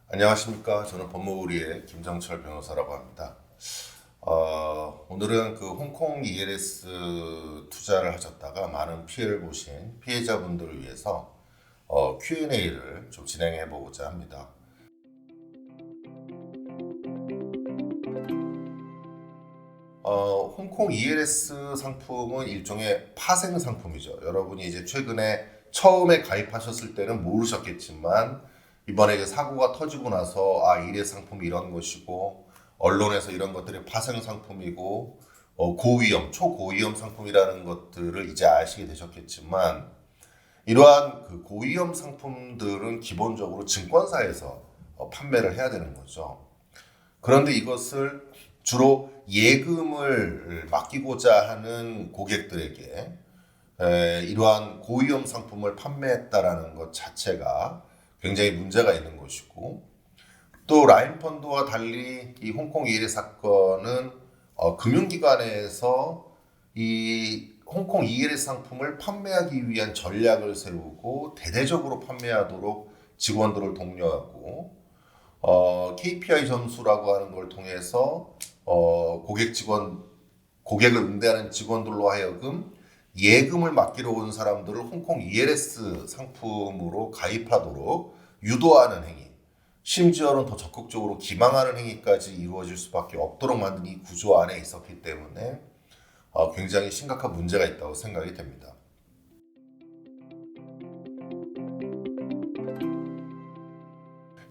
안녕하십니까. 저는 법무부리의 김정철 변호사라고 합니다. 오늘은 그 홍콩 ELS 투자를 하셨다가 많은 피해를 보신 피해자분들을 위해서 Q&A를 좀 진행해 보고자 합니다. 홍콩 ELS 상품은 일종의 파생 상품이죠. 여러분이 이제 최근에 처음에 가입하셨을 때는 모르셨겠지만 이번에 이제 사고가 터지고 나서 ELS 상품이 이런 것이고 언론에서 이런 것들이 파생 상품이고 고위험, 초고위험 상품이라는 것들을 이제 아시게 되셨겠지만 이러한 그 고위험 상품들은 기본적으로 증권사에서 판매를 해야 되는 거죠. 그런데 이것을 주로 예금을 맡기고자 하는 고객들에게 이러한 고위험 상품을 판매했다라는 것 자체가 굉장히 문제가 있는 것이고, 또 라인펀드와 달리 이 홍콩 이일의 사건은 금융기관에서 이 홍콩 이일의 상품을 판매하기 위한 전략을 세우고 대대적으로 판매하도록 직원들을 독려하고 KPI 점수라고 하는 걸 통해서 고객을 응대하는 직원들로 하여금 예금을 맡기러 온 사람들을 홍콩 ELS 상품으로 가입하도록 유도하는 행위, 심지어는 더 적극적으로 기망하는 행위까지 이루어질 수밖에 없도록 만든 이 구조 안에 있었기 때문에 굉장히 심각한 문제가 있다고 생각이 됩니다.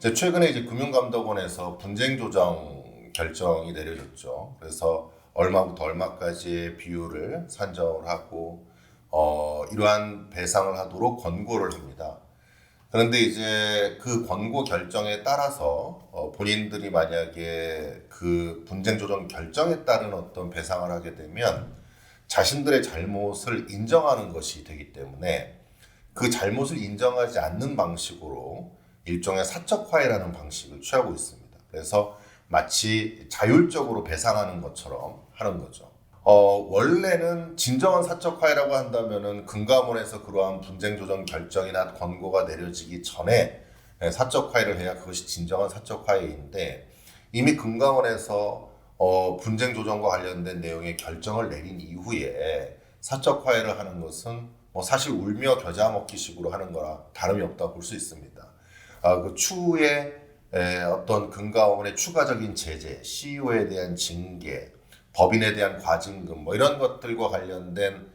최근에 이제 금융감독원에서 분쟁 조정 결정이 내려졌죠. 그래서 얼마부터 얼마까지의 비율을 산정을 하고 이러한 배상을 하도록 권고를 합니다. 그런데 이제 그 권고 결정에 따라서 본인들이 만약에 그 분쟁 조정 결정에 따른 어떤 배상을 하게 되면 자신들의 잘못을 인정하는 것이 되기 때문에 그 잘못을 인정하지 않는 방식으로 일종의 사적화해라는 방식을 취하고 있습니다. 그래서 마치 자율적으로 배상하는 것처럼 하는 거죠. 원래는 진정한 사적화해라고 한다면은 금감원에서 그러한 분쟁 조정 결정이나 권고가 내려지기 전에 사적화해를 해야 그것이 진정한 사적화해인데, 이미 금감원에서 분쟁 조정과 관련된 내용의 결정을 내린 이후에 사적화해를 하는 것은 사실 울며 겨자 먹기식으로 하는 거라 다름이 없다고 볼 수 있습니다. 그 추후에 어떤 금감원의 추가적인 제재, CEO에 대한 징계, 법인에 대한 과징금 이런 것들과 관련된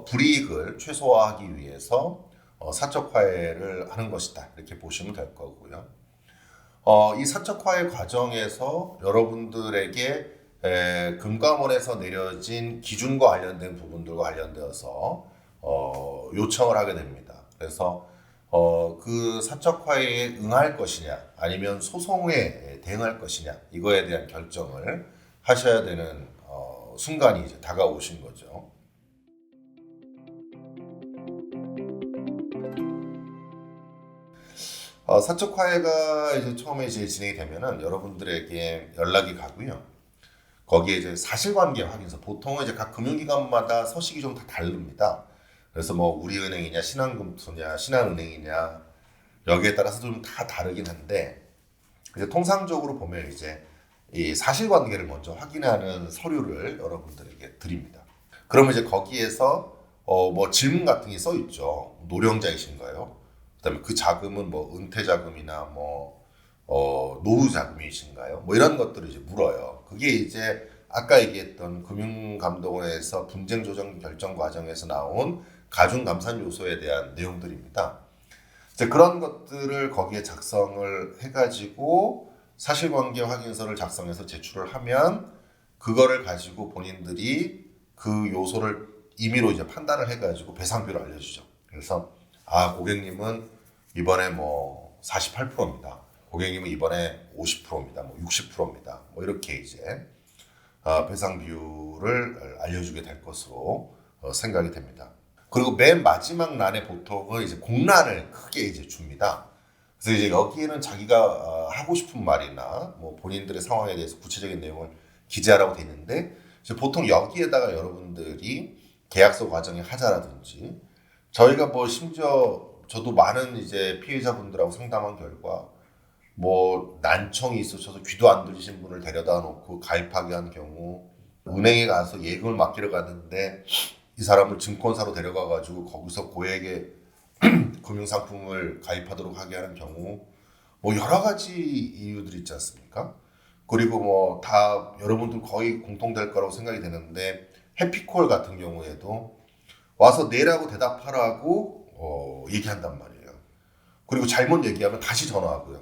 불이익을 최소화하기 위해서 사적화해를 하는 것이다, 이렇게 보시면 될 거고요. 이 사적화해 과정에서 여러분들에게 금감원에서 내려진 기준과 관련된 부분들과 관련되어서 요청을 하게 됩니다. 그래서 그 사적화에 응할 것이냐 아니면 소송에 대응할 것이냐, 이거에 대한 결정을 하셔야 되는 순간이 이제 다가오신 거죠. 사적화해가 이제 처음에 이제 진행이 되면은 여러분들에게 연락이 가고요. 거기에 이제 사실관계 확인서, 보통은 이제 각 금융기관마다 서식이 좀 다 다릅니다. 그래서 뭐 우리은행이냐 신한금투냐 신한은행이냐 여기에 따라서 좀 다 다르긴 한데, 이제 통상적으로 보면 이제 이 사실관계를 먼저 확인하는 서류를 여러분들에게 드립니다. 그러면 이제 거기에서 뭐 질문 같은 게 써 있죠. 노령자이신가요? 그다음에 그 자금은 뭐 은퇴 자금이나 뭐 노후 자금이신가요? 뭐 이런 것들을 이제 물어요. 그게 이제 아까 얘기했던 금융감독원에서 분쟁 조정 결정 과정에서 나온 가중 감산 요소에 대한 내용들입니다. 이제 그런 것들을 거기에 작성을 해가지고 사실관계 확인서를 작성해서 제출을 하면 그거를 가지고 본인들이 그 요소를 임의로 이제 판단을 해가지고 배상비를 알려주죠. 그래서 고객님은 이번에 뭐 48%입니다. 고객님은 이번에 50%입니다. 뭐 60%입니다. 뭐 이렇게 이제 배상 비율을 알려주게 될 것으로 생각이 됩니다. 그리고 맨 마지막 란에 보통은 이제 공란을 크게 이제 줍니다. 그래서 이제 여기에는 자기가 하고 싶은 말이나 뭐 본인들의 상황에 대해서 구체적인 내용을 기재하라고 돼 있는데, 이제 보통 여기에다가 여러분들이 계약서 과정에 하자라든지, 저희가 뭐 심지어 저도 많은 이제 피해자분들하고 상담한 결과 뭐 난청이 있으셔서 귀도 안 들리신 분을 데려다 놓고 가입하게 한 경우, 은행에 가서 예금을 맡기러 갔는데 이 사람을 증권사로 데려가 가지고 거기서 고액의 금융상품을 가입하도록 하게 하는 경우, 뭐 여러 가지 이유들이 있지 않습니까? 그리고 뭐 다 여러분들 거의 공통될 거라고 생각이 되는데, 해피콜 같은 경우에도 와서 내라고 대답하라고 얘기한단 말이에요. 그리고 잘못 얘기하면 다시 전화하고요.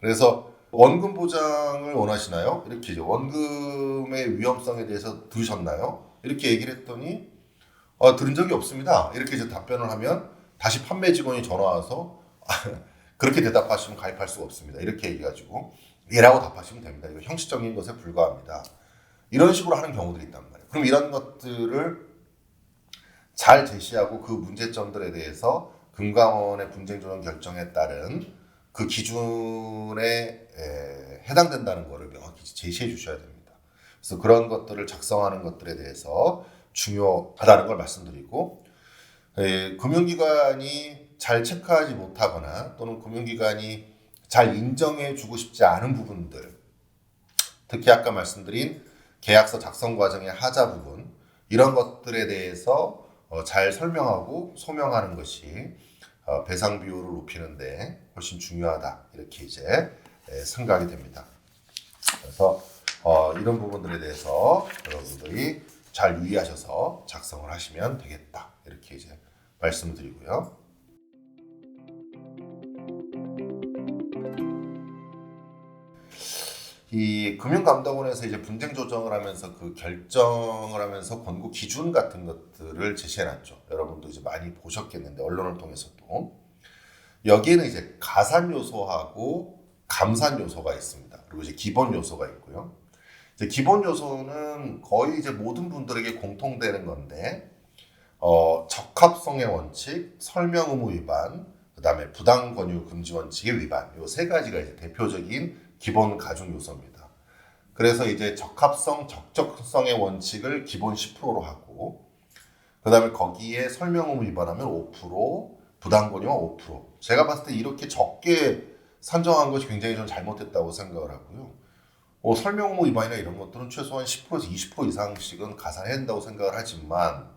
그래서 원금 보장을 원하시나요? 이렇게 이제 원금의 위험성에 대해서 들으셨나요? 이렇게 얘기를 했더니 들은 적이 없습니다. 이렇게 이제 답변을 하면 다시 판매 직원이 전화 와서 그렇게 대답하시면 가입할 수가 없습니다. 이렇게 얘기해가지고 예라고 답하시면 됩니다. 이거 형식적인 것에 불과합니다. 이런 식으로 하는 경우들이 있단 말이에요. 그럼 이런 것들을 잘 제시하고 그 문제점들에 대해서 금감원의 분쟁조정 결정에 따른 그 기준에 해당된다는 것을 명확히 제시해 주셔야 됩니다. 그래서 그런 것들을 작성하는 것들에 대해서 중요하다는 걸 말씀드리고, 금융기관이 잘 체크하지 못하거나 또는 금융기관이 잘 인정해 주고 싶지 않은 부분들, 특히 아까 말씀드린 계약서 작성 과정의 하자 부분, 이런 것들에 대해서 잘 설명하고 소명하는 것이 배상 비율을 높이는데 훨씬 중요하다, 이렇게 이제 생각이 됩니다. 그래서 이런 부분들에 대해서 여러분들이 잘 유의하셔서 작성을 하시면 되겠다, 이렇게 이제 말씀을 드리고요. 이 금융감독원에서 이제 분쟁 조정을 하면서 그 결정을 하면서 권고 기준 같은 것들을 제시해놨죠. 여러분도 이제 많이 보셨겠는데, 언론을 통해서도 여기에는 이제 가산 요소하고 감산 요소가 있습니다. 그리고 이제 기본 요소가 있고요. 이제 기본 요소는 거의 이제 모든 분들에게 공통되는 건데, 적합성의 원칙, 설명 의무 위반, 그다음에 부당 권유 금지 원칙의 위반, 요 세 가지가 이제 대표적인 기본 가중 요소입니다. 그래서 이제 적합성, 적정성의 원칙을 기본 10%로 하고, 그다음에 거기에 설명 의무 위반하면 5%, 부당 권유가 5%. 제가 봤을 때 이렇게 적게 산정한 것이 굉장히 좀 잘못됐다고 생각을 하고요. 설명 의무 위반이나 이런 것들은 최소한 10%에서 20% 이상씩은 가산해야 된다고 생각을 하지만,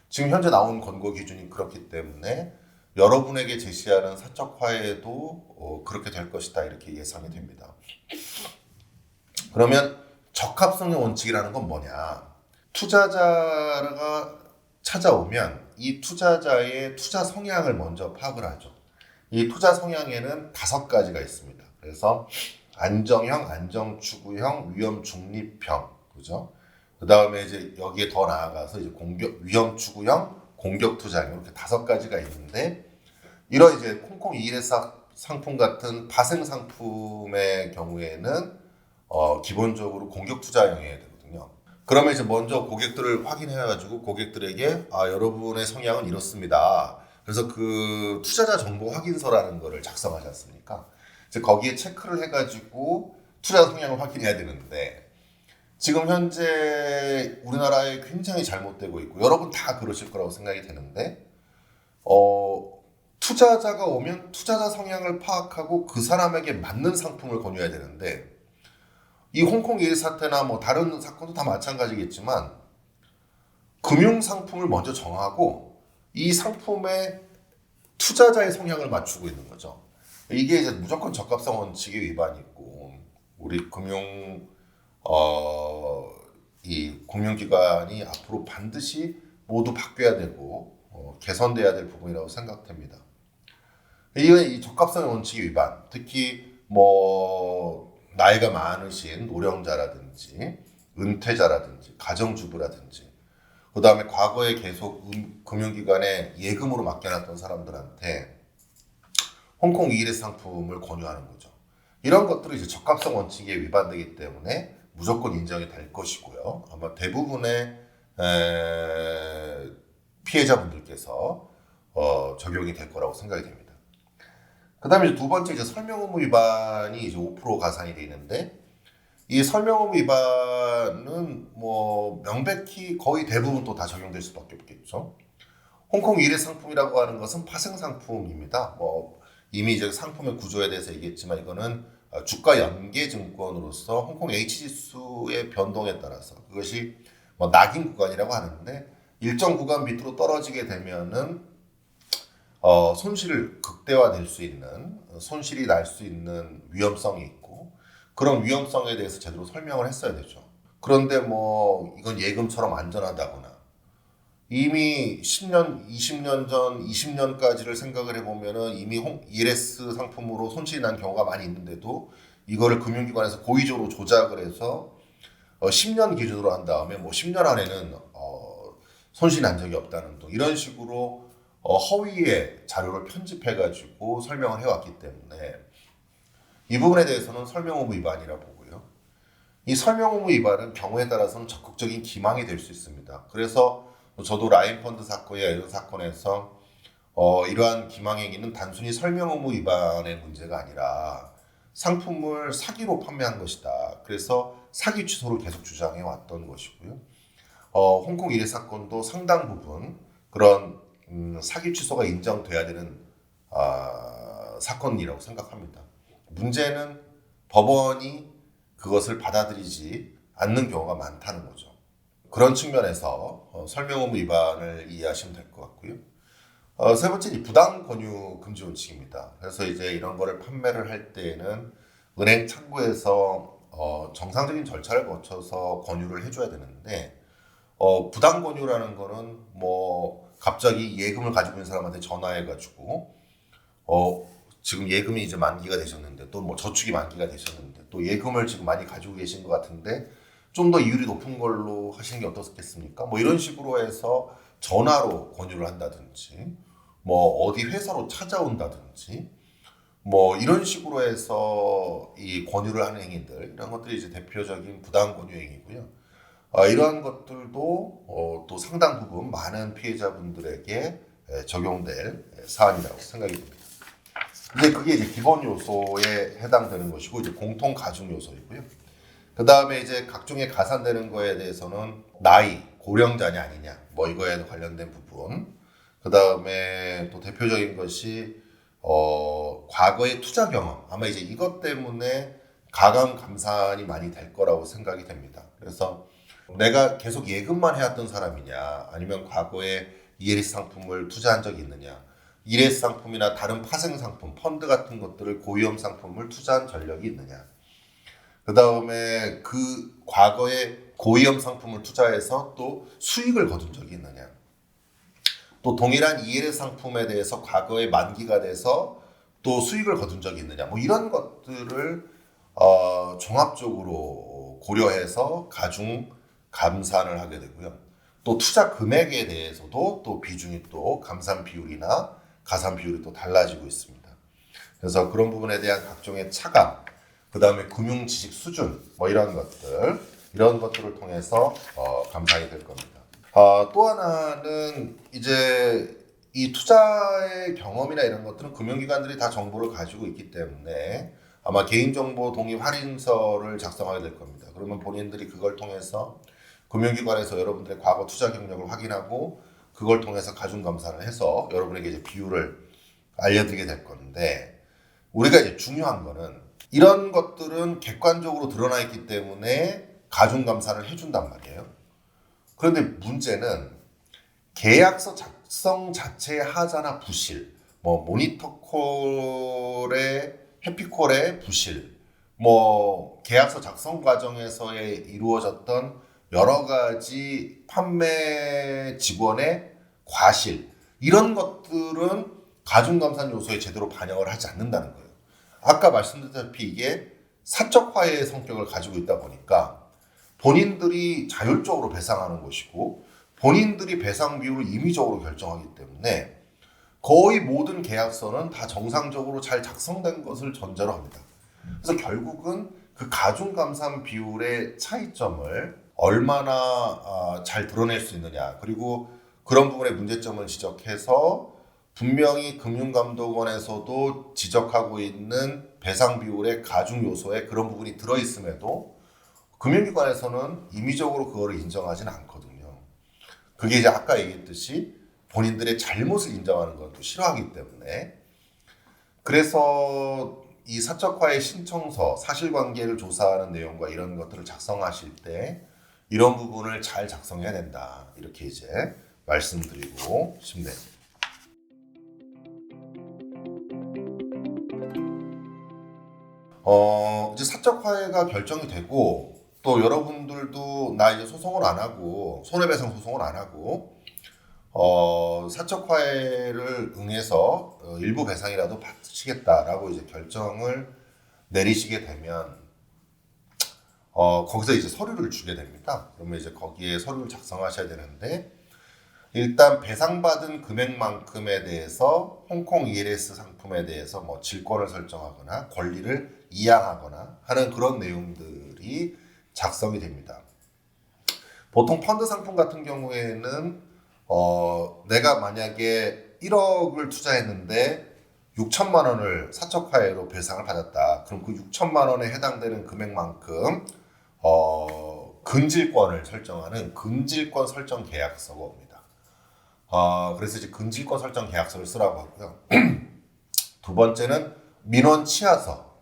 지금 현재 나온 권고 기준이 그렇기 때문에 여러분에게 제시하는 사적 화해도 그렇게 될 것이다, 이렇게 예상이 됩니다. 그러면 적합성의 원칙이라는 건 뭐냐? 투자자가 찾아오면 이 투자자의 투자 성향을 먼저 파악을 하죠. 이 투자 성향에는 5가지가 있습니다. 그래서 안정형, 안정추구형, 위험 중립형, 그죠? 그 다음에 이제 여기에 더 나아가서 이제 위험 추구형, 공격 투자형, 이렇게 5가지가 있는데, 이런 이제 콩콩 214 상품 같은 파생 상품의 경우에는 기본적으로 공격 투자형이어야 되거든요. 그러면 이제 먼저 고객들을 확인해가지고 고객들에게 여러분의 성향은 이렇습니다. 그래서 그 투자자 정보 확인서라는 거를 작성하지 않습니까? 이제 거기에 체크를 해가지고 투자 성향을 확인해야 되는데, 지금 현재 우리나라에 굉장히 잘못되고 있고 여러분 다 그러실 거라고 생각이 되는데, 투자자가 오면 투자자 성향을 파악하고 그 사람에게 맞는 상품을 권유해야 되는데, 이 홍콩 일 사태나 뭐 다른 사건도 다 마찬가지겠지만 금융 상품을 먼저 정하고 이 상품의 투자자의 성향을 맞추고 있는 거죠. 이게 이제 무조건 적합성 원칙의 위반이 있고, 우리 이 금융기관이 앞으로 반드시 모두 바뀌어야 되고 개선돼야 될 부분이라고 생각됩니다. 이 적합성의 원칙 위반, 특히 뭐 나이가 많으신 노령자라든지 은퇴자라든지 가정주부라든지, 그 다음에 과거에 계속 금융기관에 예금으로 맡겨놨던 사람들한테 홍콩 2일의 상품을 권유하는 거죠. 이런 것들은 이제 적합성 원칙에 위반되기 때문에 무조건 인정이 될 것이고요. 아마 대부분의 피해자분들께서 적용이 될 거라고 생각이 됩니다. 그 다음에 두 번째, 이제 설명 의무 위반이 이제 5% 가산이 되어 있는데, 이 설명 의무 위반은 뭐 명백히 거의 대부분 또 다 적용될 수밖에 없겠죠. 홍콩 1회 상품이라고 하는 것은 파생 상품입니다. 뭐 이미 이제 상품의 구조에 대해서 얘기했지만 이거는 주가 연계 증권으로서 홍콩 H지수의 변동에 따라서 그것이 뭐 낙인 구간이라고 하는데 일정 구간 밑으로 떨어지게 되면은 손실을 극대화될 수 있는 손실이 날 수 있는 위험성이 있고 그런 위험성에 대해서 제대로 설명을 했어야 되죠. 그런데 뭐 이건 예금처럼 안전하다거나 이미 10년, 20년 전, 20년까지를 생각을 해보면은 이미 ELS 상품으로 손실이 난 경우가 많이 있는데도 이거를 금융기관에서 고의적으로 조작을 해서 10년 기준으로 한 다음에 뭐 10년 안에는 손실이 난 적이 없다는 등 이런 식으로 허위의 자료를 편집해가지고 설명을 해왔기 때문에 이 부분에 대해서는 설명 의무 위반이라고 보고요. 이 설명 의무 위반은 경우에 따라서는 적극적인 기망이 될 수 있습니다. 그래서 저도 라인펀드 사건이나 이런 사건에서 이러한 기망 행위는 단순히 설명 의무 위반의 문제가 아니라 상품을 사기로 판매한 것이다. 그래서 사기 취소를 계속 주장해 왔던 것이고요. 홍콩 일해 사건도 상당 부분 그런 사기 취소가 인정돼야 되는 사건이라고 생각합니다. 문제는 법원이 그것을 받아들이지 않는 경우가 많다는 거죠. 그런 측면에서 설명 의무 위반을 이해하시면 될 것 같고요. 세 번째는 부당 권유 금지 원칙입니다. 그래서 이제 이런 거를 판매를 할 때에는 은행 창구에서 정상적인 절차를 거쳐서 권유를 해줘야 되는데 부당 권유라는 거는 뭐 갑자기 예금을 가지고 있는 사람한테 전화해가지고 지금 예금이 이제 만기가 되셨는데 또 뭐 저축이 만기가 되셨는데 또 예금을 지금 많이 가지고 계신 것 같은데 좀 더 이율이 높은 걸로 하시는 게 어떻겠습니까? 뭐 이런 식으로 해서 전화로 권유를 한다든지 뭐 어디 회사로 찾아온다든지 뭐 이런 식으로 해서 이 권유를 하는 행위들 이런 것들이 이제 대표적인 부당 권유 행위고요. 이러한 것들도 또 상당 부분 많은 피해자분들에게 적용될 사안이라고 생각이 듭니다. 이제 그게 이제 기본 요소에 해당되는 것이고 이제 공통 가중 요소이고요. 그 다음에 이제 각종의 가산되는 거에 대해서는 나이, 고령자냐 아니냐 뭐 이거에 관련된 부분. 그 다음에 또 대표적인 것이 과거의 투자 경험 아마 이제 이것 때문에 가감 감산이 많이 될 거라고 생각이 됩니다. 그래서 내가 계속 예금만 해왔던 사람이냐 아니면 과거에 ELS 상품을 투자한 적이 있느냐 ELS 상품이나 다른 파생 상품 펀드 같은 것들을 고위험 상품을 투자한 전력이 있느냐 그 다음에 그 과거에 고위험 상품을 투자해서 또 수익을 거둔 적이 있느냐 또 동일한 ELS 상품에 대해서 과거에 만기가 돼서 또 수익을 거둔 적이 있느냐 뭐 이런 것들을 종합적으로 고려해서 가중 감산을 하게 되고요. 또 투자 금액에 대해서도 또 비중이 또 감산 비율이나 가산 비율이 또 달라지고 있습니다. 그래서 그런 부분에 대한 각종의 차감, 그 다음에 금융 지식 수준, 뭐 이런 것들을 통해서 감산이 될 겁니다. 또 하나는 이제 이 투자의 경험이나 이런 것들은 금융기관들이 다 정보를 가지고 있기 때문에 아마 개인정보 동의 확인서를 작성하게 될 겁니다. 그러면 본인들이 그걸 통해서 금융기관에서 여러분들의 과거 투자 경력을 확인하고 그걸 통해서 가중 감산을 해서 여러분에게 이제 비율을 알려드리게 될 건데 우리가 이제 중요한 거는 이런 것들은 객관적으로 드러나 있기 때문에 가중 감산을 해준단 말이에요. 그런데 문제는 계약서 작성 자체의 하자나 부실, 뭐 모니터콜의 해피콜의 부실, 뭐 계약서 작성 과정에서의 이루어졌던 여러 가지 판매 직원의 과실 이런 것들은 가중감산 요소에 제대로 반영을 하지 않는다는 거예요. 아까 말씀드렸다시피 이게 사적화의 성격을 가지고 있다 보니까 본인들이 자율적으로 배상하는 것이고 본인들이 배상 비율을 임의적으로 결정하기 때문에 거의 모든 계약서는 다 정상적으로 잘 작성된 것을 전제로 합니다. 그래서 결국은 그 가중감산 비율의 차이점을 얼마나 잘 드러낼 수 있느냐 그리고 그런 부분의 문제점을 지적해서 분명히 금융감독원에서도 지적하고 있는 배상 비율의 가중 요소에 그런 부분이 들어있음에도 금융기관에서는 임의적으로 그거를 인정하지는 않거든요. 그게 이제 아까 얘기했듯이 본인들의 잘못을 인정하는 건 또 싫어하기 때문에 그래서 이 사적화의 신청서, 사실관계를 조사하는 내용과 이런 것들을 작성하실 때 이런 부분을 잘 작성해야 된다. 이렇게 이제 말씀드리고 싶네요. 이제 사적화해가 결정이 되고 또 여러분들도 나 이제 소송을 안 하고 손해배상 소송을 안 하고 사적화해를 응해서 일부 배상이라도 받으시겠다라고 이제 결정을 내리시게 되면 거기서 이제 서류를 주게 됩니다. 그러면 이제 거기에 서류를 작성하셔야 되는데 일단 배상받은 금액만큼에 대해서 홍콩 ELS 상품에 대해서 뭐 질권을 설정하거나 권리를 이양하거나 하는 그런 내용들이 작성이 됩니다. 보통 펀드 상품 같은 경우에는 내가 만약에 1억을 투자했는데 6천만 원을 사적화해로 배상을 받았다. 그럼 그 6천만 원에 해당되는 금액만큼 근질권을 설정하는 근질권 설정 계약서가 옵니다. 그래서 이제 근질권 설정 계약서를 쓰라고 하고요. 두 번째는 민원 취하서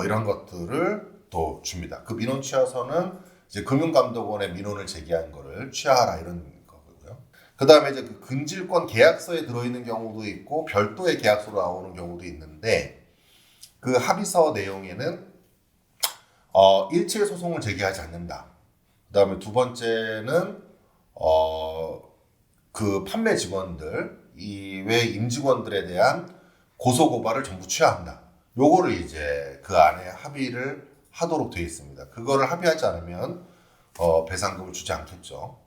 이런 것들을 또 줍니다. 그 민원 취하서는 이제 금융감독원에 민원을 제기한 거를 취하하라 이런 거고요. 그 다음에 이제 그 근질권 계약서에 들어있는 경우도 있고 별도의 계약서로 나오는 경우도 있는데 그 합의서 내용에는 일체 소송을 제기하지 않는다. 그 다음에 두 번째는 그 판매 직원들 이외 임직원들에 대한 고소 고발을 전부 취하한다. 요거를 이제 그 안에 합의를 하도록 되어 있습니다. 그거를 합의하지 않으면 배상금을 주지 않겠죠.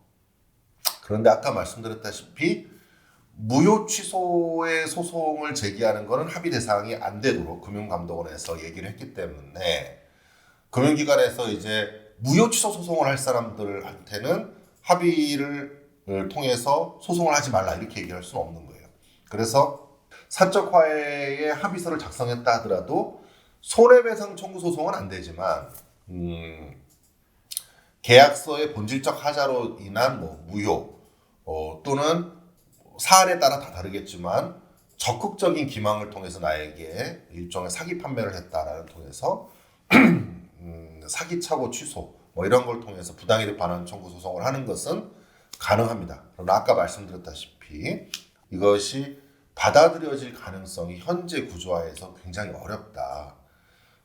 그런데 아까 말씀드렸다시피 무효 취소의 소송을 제기하는 것은 합의 대상이 안 되도록 금융감독원에서 얘기를 했기 때문에 금융기관에서 이제 무효 취소 소송을 할 사람들한테는 합의를 통해서 소송을 하지 말라 이렇게 얘기할 수는 없는 거예요. 그래서 사적화해의 합의서를 작성했다 하더라도 손해배상 청구 소송은 안 되지만 계약서의 본질적 하자로 인한 뭐 무효 또는 사안에 따라 다 다르겠지만 적극적인 기망을 통해서 나에게 일종의 사기 판매를 했다라는 통해서 사기차고 취소 뭐 이런 걸 통해서 부당이득 반환 청구 소송을 하는 것은 가능합니다. 그러나 아까 말씀드렸다시피 이것이 받아들여질 가능성이 현재 구조화에서 굉장히 어렵다.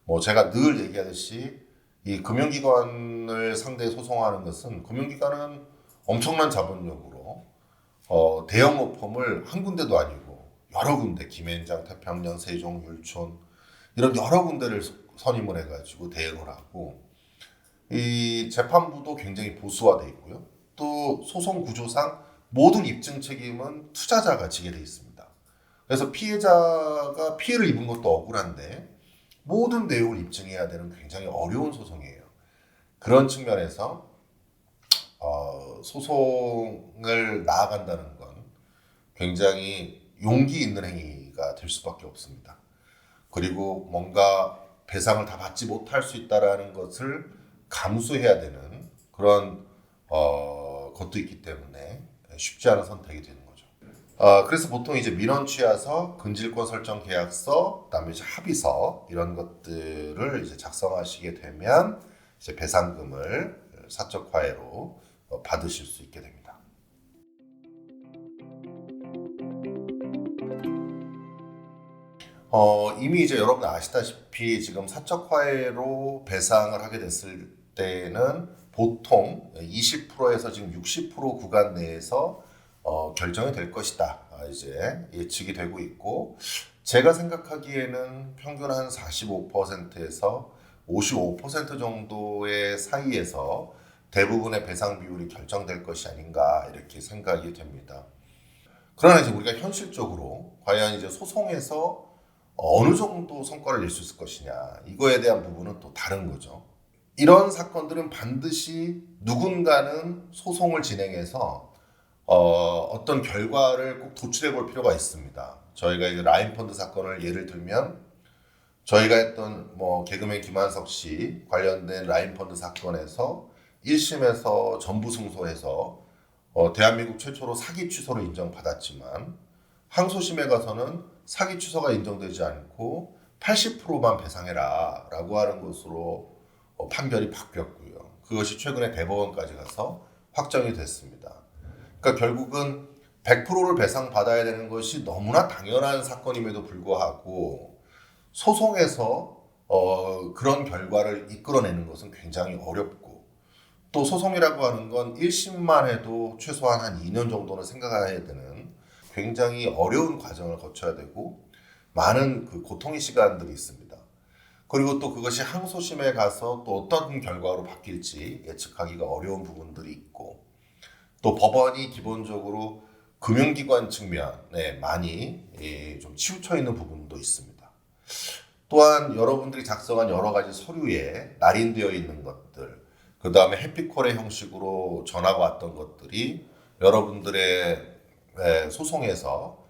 뭐 제가 늘 얘기하듯이 이 금융기관을 상대 소송하는 것은 금융기관은 엄청난 자본력으로 대형 로펌을 한 군데도 아니고 여러 군데 김앤장, 태평양, 세종, 율촌 이런 여러 군데를 선임을 해가지고 대응을 하고 이 재판부도 굉장히 보수화되어 있고요. 또 소송 구조상 모든 입증 책임은 투자자가 지게 되어 있습니다. 그래서 피해자가 피해를 입은 것도 억울한데 모든 내용을 입증해야 되는 굉장히 어려운 소송이에요. 그런 측면에서 소송을 나아간다는 건 굉장히 용기 있는 행위가 될 수밖에 없습니다. 그리고 뭔가 배상을 다 받지 못할 수 있다라는 것을 감수해야 되는 그런 것도 있기 때문에 쉽지 않은 선택이 되는 거죠. 그래서 보통 이제 민원 취하서, 근질권 설정 계약서, 그다음에 이제 합의서 이런 것들을 이제 작성하시게 되면 이제 배상금을 사적화해로 받으실 수 있게 됩니다. 이미 이제 여러분 아시다시피 지금 사적화해로 배상을 하게 됐을 때는 보통 20%에서 지금 60% 구간 내에서 결정이 될 것이다. 이제 예측이 되고 있고 제가 생각하기에는 평균 한 45%에서 55% 정도의 사이에서 대부분의 배상 비율이 결정될 것이 아닌가 이렇게 생각이 됩니다. 그러나 이제 우리가 현실적으로 과연 이제 소송에서 어느 정도 성과를 낼 수 있을 것이냐 이거에 대한 부분은 또 다른 거죠. 이런 사건들은 반드시 누군가는 소송을 진행해서 어떤 결과를 꼭 도출해 볼 필요가 있습니다. 저희가 이 라인펀드 사건을 예를 들면 저희가 했던 뭐 개그맨 김한석 씨 관련된 라인펀드 사건에서 1심에서 전부 승소해서 대한민국 최초로 사기 취소로 인정받았지만 항소심에 가서는 사기 취소가 인정되지 않고 80%만 배상해라 라고 하는 것으로 판결이 바뀌었고요. 그것이 최근에 대법원까지 가서 확정이 됐습니다. 그러니까 결국은 100%를 배상받아야 되는 것이 너무나 당연한 사건임에도 불구하고 소송에서 그런 결과를 이끌어내는 것은 굉장히 어렵고, 또 소송이라고 하는 건 1심만 해도 최소한 한 2년 정도는 생각해야 되는 굉장히 어려운 과정을 거쳐야 되고 많은 그 고통의 시간들이 있습니다. 그리고 또 그것이 항소심에 가서 또 어떤 결과로 바뀔지 예측하기가 어려운 부분들이 있고, 또 법원이 기본적으로 금융기관 측면에 많이 좀 치우쳐 있는 부분도 있습니다. 또한 여러분들이 작성한 여러 가지 서류에 날인되어 있는 것들, 그 다음에 해피콜의 형식으로 전화가 왔던 것들이 여러분들의 소송에서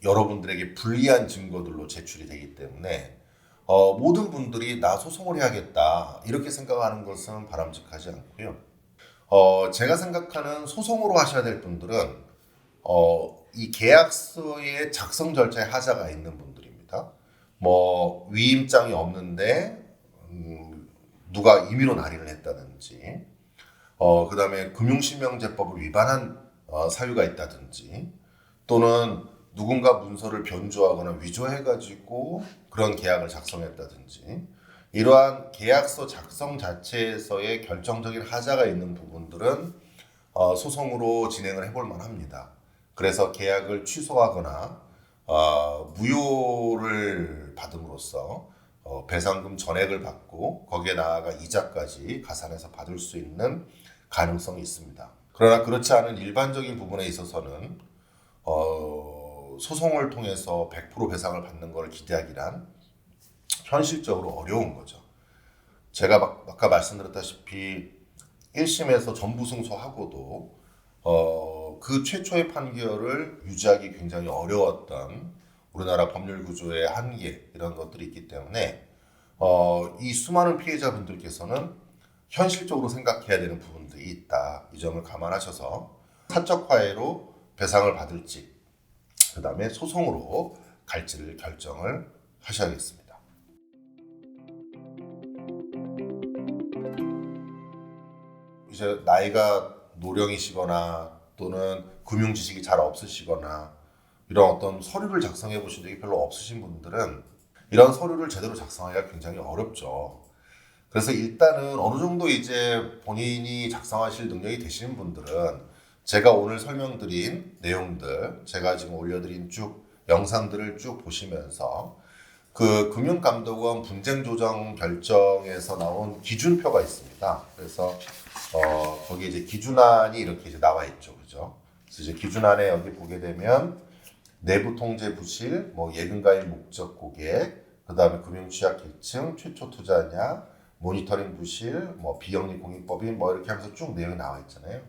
여러분들에게 불리한 증거들로 제출이 되기 때문에 모든 분들이 나 소송을 해야겠다 이렇게 생각하는 것은 바람직하지 않고요. 제가 생각하는 소송으로 하셔야 될 분들은 이 계약서의 작성 절차에 하자가 있는 분들입니다. 뭐 위임장이 없는데 누가 임의로 날인을 했다든지, 그 다음에 금융실명제법을 위반한 사유가 있다든지, 또는 누군가 문서를 변조하거나 위조해가지고 그런 계약을 작성했다든지, 이러한 계약서 작성 자체에서의 결정적인 하자가 있는 부분들은 소송으로 진행을 해볼 만합니다. 그래서 계약을 취소하거나 무효를 받음으로써 배상금 전액을 받고 거기에 나아가 이자까지 가산해서 받을 수 있는 가능성이 있습니다. 그러나 그렇지 않은 일반적인 부분에 있어서는 소송을 통해서 100% 배상을 받는 걸 기대하기란 현실적으로 어려운 거죠. 제가 아까 말씀드렸다시피 1심에서 전부 승소하고도 그 최초의 판결을 유지하기 굉장히 어려웠던 우리나라 법률 구조의 한계, 이런 것들이 있기 때문에 이 수많은 피해자분들께서는 현실적으로 생각해야 되는 부분들이 있다. 이 점을 감안하셔서 사적 화해로 배상을 받을지, 그 다음에 소송으로 갈지를 결정을 하셔야겠습니다. 이제 나이가 노령이시거나 또는 금융 지식이 잘 없으시거나 이런 어떤 서류를 작성해 보신 적이 별로 없으신 분들은 이런 서류를 제대로 작성하기가 굉장히 어렵죠. 그래서 일단은 어느 정도 이제 본인이 작성하실 능력이 되시는 분들은 제가 오늘 설명드린 내용들, 제가 지금 올려드린 쭉 영상들을 쭉 보시면서 그 금융감독원 분쟁조정 결정에서 나온 기준표가 있습니다. 그래서 거기에 이제 기준안이 이렇게 이제 나와 있죠, 그죠? 그래서 이제 기준안에 여기 보게 되면 내부 통제 부실, 뭐 예금가입 목적 고객, 그 다음에 금융 취약계층, 최초 투자냐, 모니터링 부실, 뭐 비영리 공익법인, 뭐 이렇게 하면서 쭉 내용이 나와 있잖아요.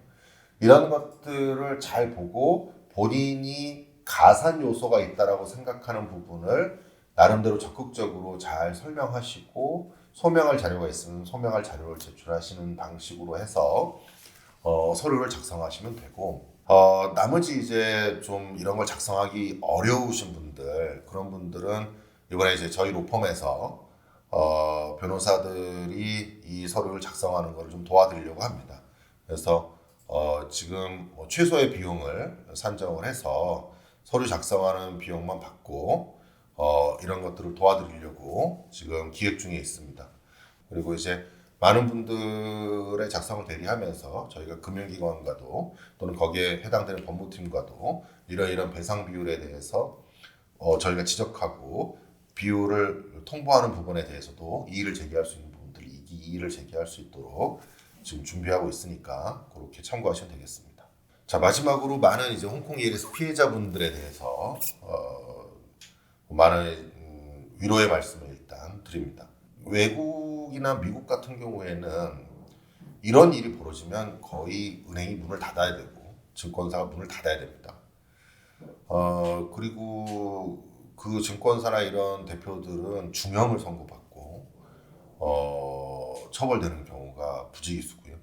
이런 것들을 잘 보고 본인이 가산 요소가 있다라고 생각하는 부분을 나름대로 적극적으로 잘 설명하시고, 소명할 자료가 있으면 소명할 자료를 제출하시는 방식으로 해서 서류를 작성하시면 되고, 나머지 이제 좀 이런 걸 작성하기 어려우신 분들, 그런 분들은 이번에 이제 저희 로펌에서 변호사들이 이 서류를 작성하는 걸 좀 도와드리려고 합니다. 그래서 지금 최소의 비용을 산정을 해서 서류 작성하는 비용만 받고 이런 것들을 도와드리려고 지금 기획 중에 있습니다. 그리고 이제 많은 분들의 작성을 대리하면서 저희가 금융기관과도 또는 거기에 해당되는 법무팀과도 이런 배상 비율에 대해서 저희가 지적하고 비율을 통보하는 부분에 대해서도 이의를 제기할 수 있는 부분들이 이의를 제기할 수 있도록 지금 준비하고 있으니까 그렇게 참고하시면 되겠습니다. 자, 마지막으로 많은 이제 홍콩 ELS 피해자분들에 대해서 많은 위로의 말씀을 일단 드립니다. 외국이나 미국 같은 경우에는 이런 일이 벌어지면 거의 은행이 문을 닫아야 되고 증권사가 문을 닫아야 됩니다. 그리고 그 증권사나 이런 대표들은 중형을 선고받고 처벌되는 경우가 부지기수고요.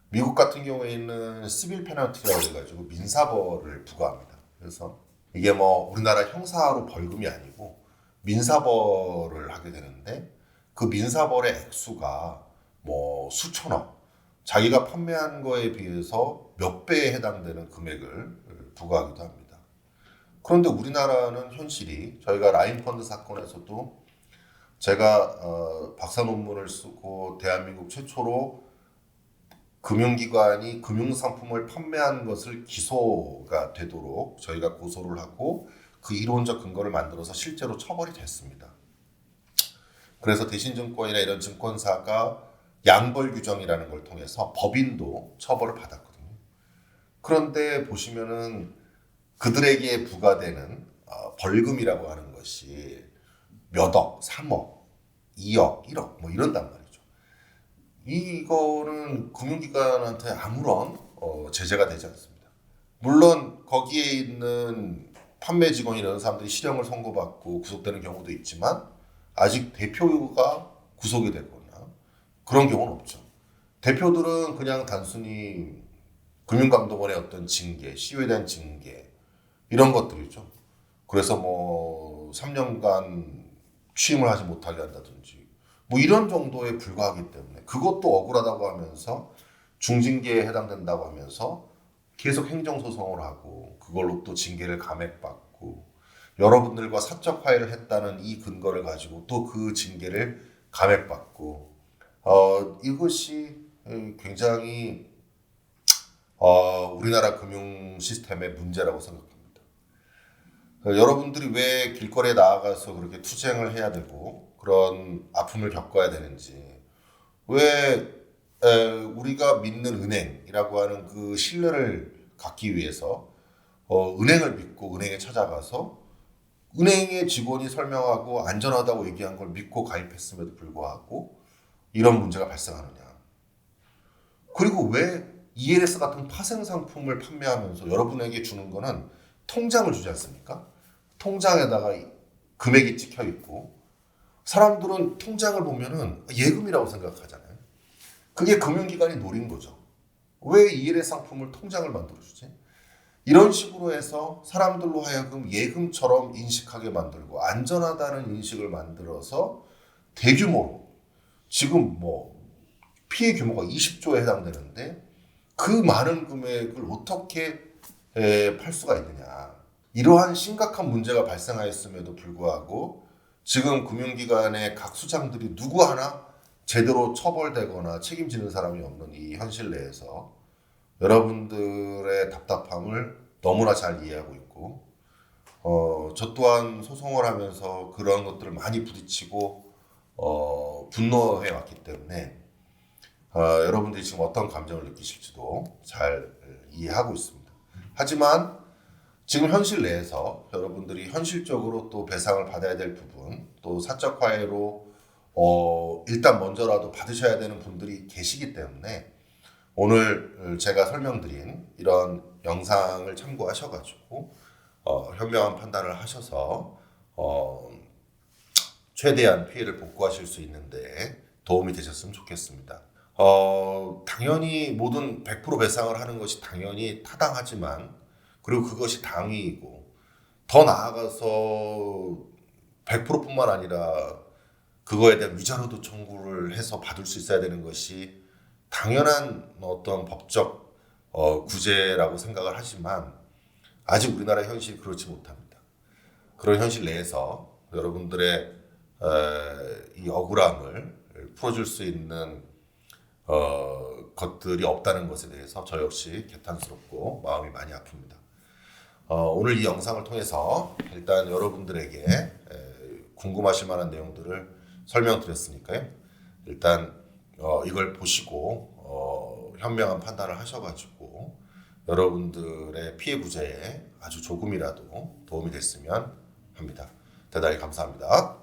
미국 같은 경우에는 시빌 페널티라고 해가지고 민사벌을 부과합니다. 그래서 이게 뭐 우리나라 형사로 벌금이 아니고 민사벌을 하게 되는데 그 민사벌의 액수가 뭐 수천억, 자기가 판매한 거에 비해서 몇 배에 해당되는 금액을 부과하기도 합니다. 그런데 우리나라는 현실이 저희가 라인펀드 사건에서도 제가 박사 논문을 쓰고 대한민국 최초로 금융기관이 금융상품을 판매한 것을 기소가 되도록 저희가 고소를 하고 그 이론적 근거를 만들어서 실제로 처벌이 됐습니다. 그래서 대신증권이나 이런 증권사가 양벌 규정이라는 걸 통해서 법인도 처벌을 받았거든요. 그런데 보시면은 그들에게 부과되는 벌금이라고 하는 것이 몇 억, 3억, 2억, 1억 뭐 이런단 말이에요. 이거는 금융기관한테 아무런 제재가 되지 않습니다. 물론 거기에 있는 판매 직원 이런 사람들이 실형을 선고받고 구속되는 경우도 있지만 아직 대표가 구속이 되거나 그런 경우는 없죠. 대표들은 그냥 단순히 금융감독원의 어떤 징계, CEO에 대한 징계 이런 것들이죠. 그래서 뭐 3년간 취임을 하지 못하게 한다든지 뭐 이런 정도에 불과하기 때문에 그것도 억울하다고 하면서 중징계에 해당된다고 하면서 계속 행정소송을 하고 그걸로 또 징계를 감액받고 여러분들과 사적 화해를 했다는 이 근거를 가지고 또 그 징계를 감액받고 이것이 굉장히 우리나라 금융 시스템의 문제라고 생각합니다. 여러분들이 왜 길거리에 나아가서 그렇게 투쟁을 해야 되고 그런 아픔을 겪어야 되는지, 왜 우리가 믿는 은행이라고 하는 그 신뢰를 갖기 위해서 은행을 믿고 은행에 찾아가서 은행의 직원이 설명하고 안전하다고 얘기한 걸 믿고 가입했음에도 불구하고 이런 문제가 발생하느냐. 그리고 왜 ELS 같은 파생 상품을 판매하면서 여러분에게 주는 거는 통장을 주지 않습니까? 통장에다가 금액이 찍혀 있고 사람들은 통장을 보면은 예금이라고 생각하잖아요. 그게 금융기관이 노린 거죠. 왜 ELS 상품을 통장을 만들어주지? 이런 식으로 해서 사람들로 하여금 예금처럼 인식하게 만들고 안전하다는 인식을 만들어서 대규모로 지금 뭐 피해 규모가 20조에 해당되는데 그 많은 금액을 어떻게 팔 수가 있느냐. 이러한 심각한 문제가 발생하였음에도 불구하고 지금 금융기관의 각 수장들이 누구 하나 제대로 처벌되거나 책임지는 사람이 없는 이 현실 내에서 여러분들의 답답함을 너무나 잘 이해하고 있고 저 또한 소송을 하면서 그런 것들을 많이 부딪히고 분노해 왔기 때문에 여러분들이 지금 어떤 감정을 느끼실지도 잘 이해하고 있습니다. 하지만 지금 현실 내에서 여러분들이 현실적으로 또 배상을 받아야 될 부분, 또 사적 화해로 일단 먼저라도 받으셔야 되는 분들이 계시기 때문에 오늘 제가 설명드린 이런 영상을 참고하셔가지고 현명한 판단을 하셔서 최대한 피해를 복구하실 수 있는데 도움이 되셨으면 좋겠습니다. 당연히 모든 100% 배상을 하는 것이 당연히 타당하지만 그리고 그것이 당위이고 더 나아가서 100%뿐만 아니라 그거에 대한 위자료도 청구를 해서 받을 수 있어야 되는 것이 당연한 어떤 법적 구제라고 생각을 하지만 아직 우리나라 현실이 그렇지 못합니다. 그런 현실 내에서 여러분들의 이 억울함을 풀어줄 수 있는 것들이 없다는 것에 대해서 저 역시 개탄스럽고 마음이 많이 아픕니다. 오늘 이 영상을 통해서 일단 여러분들에게 궁금하실 만한 내용들을 설명드렸으니까요. 일단 이걸 보시고 현명한 판단을 하셔가지고 여러분들의 피해 구제에 아주 조금이라도 도움이 됐으면 합니다. 대단히 감사합니다.